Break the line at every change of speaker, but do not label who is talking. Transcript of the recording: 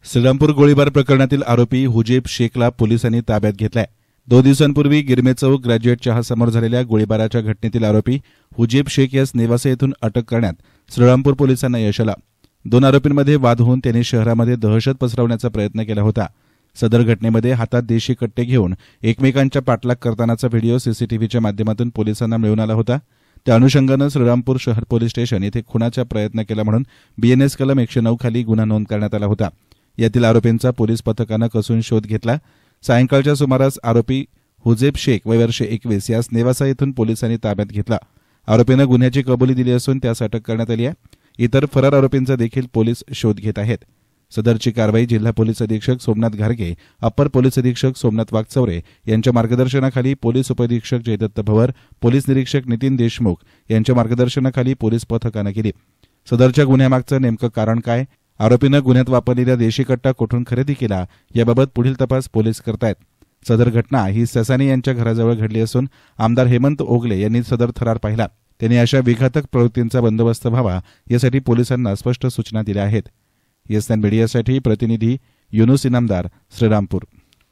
श्रीरामपूर गोळीबार प्रकरणातील आरोपी हुजेब शेखला पोलिसांनी ताब्यात घेतलाय। 2 दिवसांपूर्वी गिरमे चौक ग्रॅज्युएट चहासमोर झालेल्या गोळीबाराच्या घटनेतील आरोपी हुजेब शेख यास नेवासा येथून अटक करण्यात श्रीरामपूर पोलिसांना यश आलं। 2 आरोपींमध्ये वाद होऊन त्यांनी शहरामध्ये दहशत पसरवण्याचा प्रयत्न केला होता। सदर घटनेमध्ये हातात देशी कट्टे घेऊन एकमेकांच्या पाठलाग करतानाचा व्हिडिओ सीसीटीव्हीच्या माध्यमातून पोलिसांना मिळून आला होता। त्या अनुषंगानं श्रीरामपूर शहर पोलीस स्टेशन येथे खुनाचा प्रयत्न केला म्हणून बीएनएस कलम 109 खाली गुन्हा नोंद करण्यात आला होता। यातील आरोपींचा पोलीस पथकानं कसून शोध घेतला। सायंकाळच्या सुमारास आरोपी हुजेब शेख वय वर्ष 21 यास नेवासा येथून पोलिसांनी ताब्यात घेतला। आरोपीनं गुन्ह्याची कबुली दिली असून त्यास अटक करण्यात आली आहे। इतर फरार आरोपींचा देखील पोलीस शोध घेत आहेत। सदरची कारवाई जिल्हा पोलीस अधीक्षक सोमनाथ घारगे, अप्पर पोलीस अधीक्षक सोमनाथ वागचौरे यांच्या मार्गदर्शनाखाली पोलीस उपअधीक्षक जयदत्त भवर, पोलीस निरीक्षक नितीन देशमुख यांच्या मार्गदर्शनाखाली पोलीस पथकानं केली। सदरच्या गुन्ह्यामागचं नेमकं कारण काय, आरोपीनं गुन्ह्यात वापरलेला देशी कट्टा कुठून खरेदी केला याबाबत पुढील तपास पोलीस करतायत। सदर घटना ही ससानी यांच्या घराजवळ घडली असून आमदार हेमंत ओगले यांनी सदर थरार पाहिला। त्यांनी अशा विघातक प्रवृत्तींचा बंदोबस्त व्हावा यासाठी पोलिसांना स्पष्ट सूचना दिल्या आहेत। येस मीडियासाठी प्रतिनिधी युनुस इनामदार, श्रीरामपूर।